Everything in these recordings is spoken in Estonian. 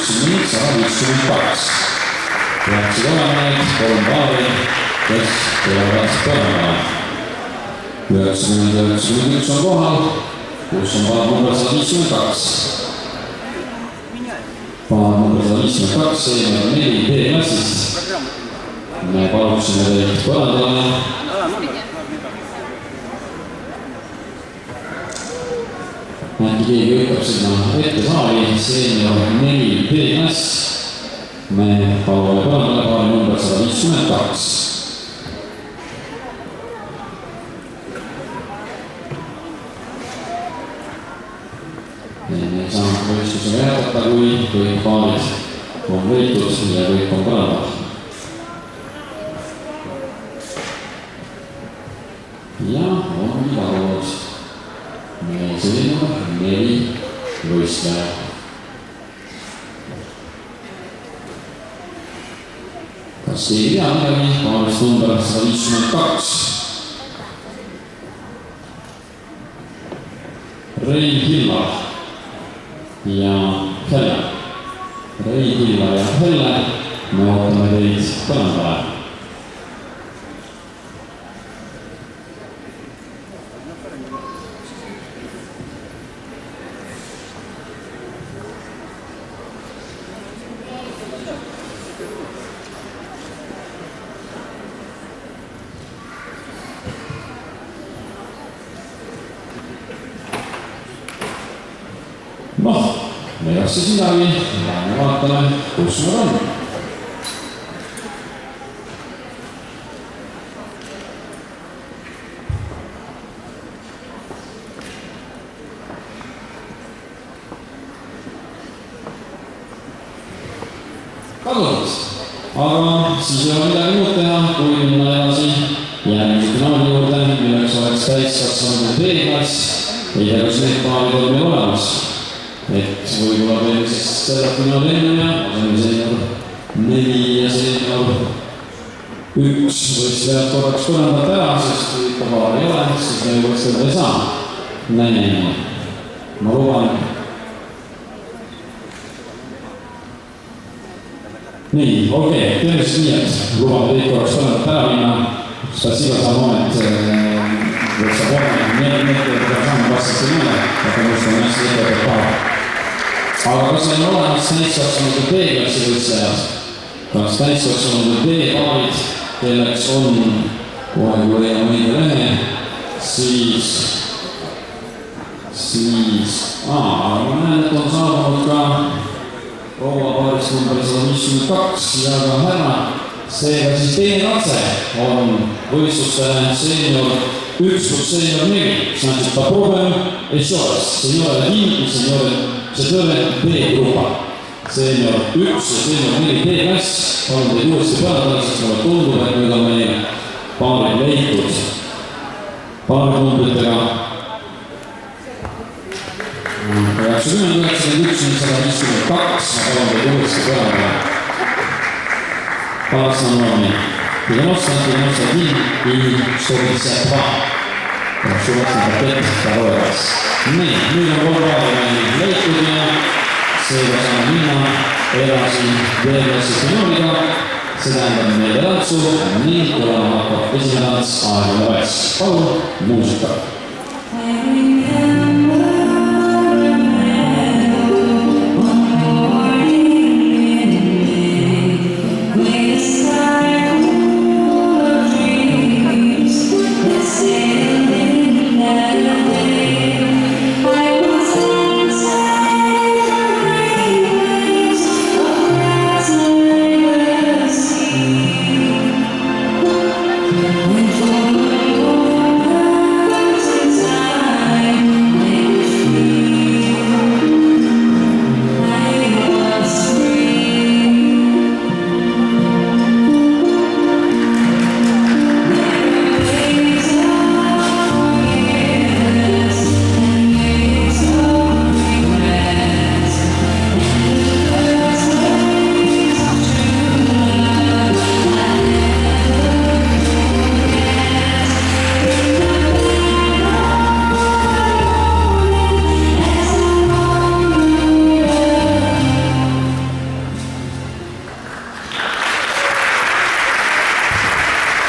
152. Peaksid olema need 3 paari, kes tulevad põrandale. 90-91 on kohal, kus on paar number 152. Paar number 152, seemne 4 B-klassist. Me paluksime teid põrandale. Äkki keegi võtab sinna ette saali, seemne 4 B-klass. Me palume põrandale paari number 152. Me saame võistlusega jätkata, kui kõik paarid on võitud ja kõik on põrandal. Ja ongi palunud meil selline 4 võistleja. Kas keegi teab midagi? Paarist number 152. Rein Hillar ja Helle. Rein Hillar ja Helle, me ootame teid põrandale. Me ei asja midagi, me vaatame, kus nad on. Kadunud, aga siis ei ole midagi muud teha, kui minna edasi järgmise finaali juurde, milleks oleks täiskasvanud B-klass. Ei tea, kas need paarid on meil olemas. Et võib-olla veel siis seda finaali enne ja aseme seenior 4 ja seenior 1 võistlejad korraks põrandalt ära, sest kui ikka paar ei ole, siis me võistleda ei saa. Näeme. Ma luban. Nii, okei, tervist nii, et lubame teid korraks põrandalt ära minna. Sest iga saab moment võiks saab olema. Need saame vastast ei mõne, aga mõistan hästi ettepealt paar. Aga kas meil on olemas täiskasvanud B-klassi võistlejad? Kas täiskasvanud B-paarid, kelleks on kohe kui leiame õige lehe, siis ma näen, et on saabunud ka proua paarist number 152 ja ka härra. Seega siis teine katse on võistlustele seenior 1 plus seenior 4. Значит, попробуем еще раз. Seenior 1 и seenior 4 B-grupa. Seenior 1 ja seenior 4 B-klass. Palun teid uuesti põrandale, sest mulle tundub, et nüüd on meie paarid leitud paarnumbritega 90, 91 ja 152. Ma palun teid uuesti põrandale. По основному 90, 91 и 152. Прошу вас на пакет второй раз. Nii, nüüd on korraga meil leitud ja seega saame minna edasi B-klassi finaaliga. See tähendab meile tantsu, nii tulema hakkab esimene tants aegade väes. Palun, muusika.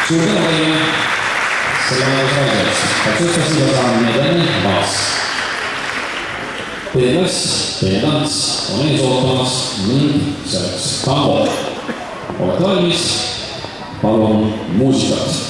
Suur tänu teile selle ajatusraisest. Katsustasid osa medali baas. Teie klass, teie tants on ees ootamas ning selleks tango. Olete valmis? Palun muusikat.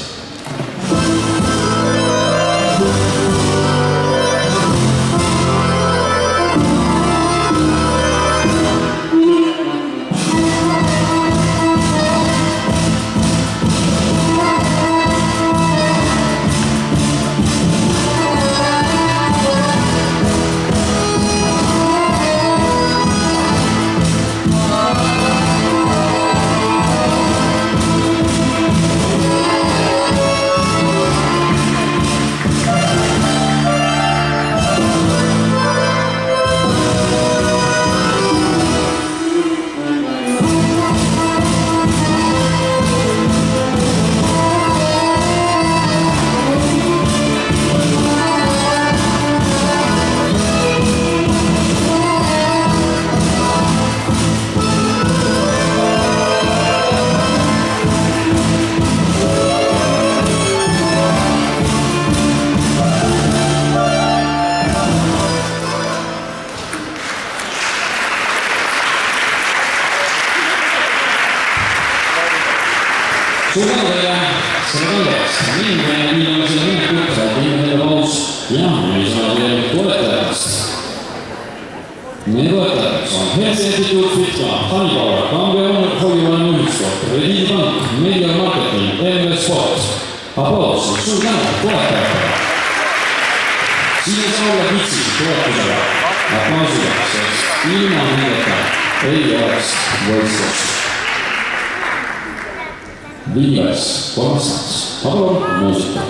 Suur tänu teile selle kandeks ning viime selle minnekut, viime teile paus ja me saame teile toetajatest. Meie toetajateks on Health Institute Fitla, Honeypower, Kambja Hoiuvaline Ühiskond, Rediidi Pank, Media Marketing, EMV Sport. Aplaus, suur tänu toetajatele. Siin saa olla kitsik toetusega, aplausiga, sest ilma nendeta ei oleks võistlust. Viies, kolmastaks, palun muusika.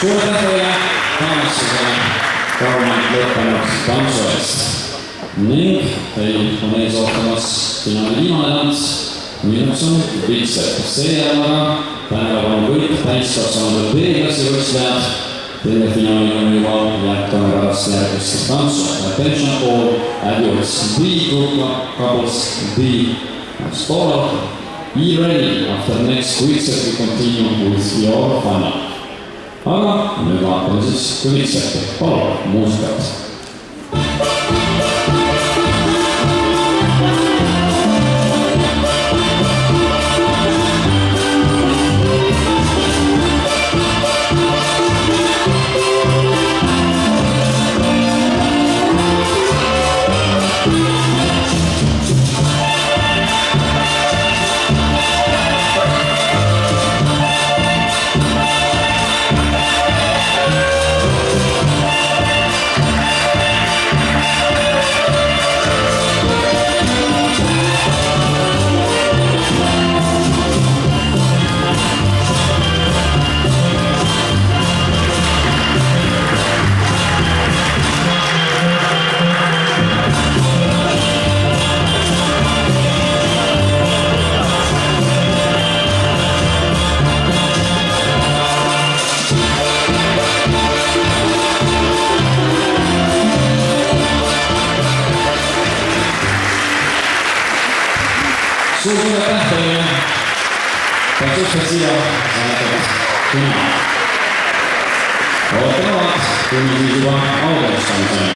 Suur tänu teile tänasele kauemalt lõppenud tantsu eest ning teil on ees ootamas finaali viimane tants, milleks on Big-Step. Seejärel aga tähelepanu kõik täiskasvanud B-klassi võistlejad. Teine finaali on juba jätkame pärast järgmist tantsu. Attention all adults B group couples B as follow. Be ready after next Big-Step we continue with your final. Aga nüüd vaatame siis Big-Stepi. Palun muusikat. Suur tänu teile. Katsustasid siia. Olete olemas. kuni siis juba alustamiseni.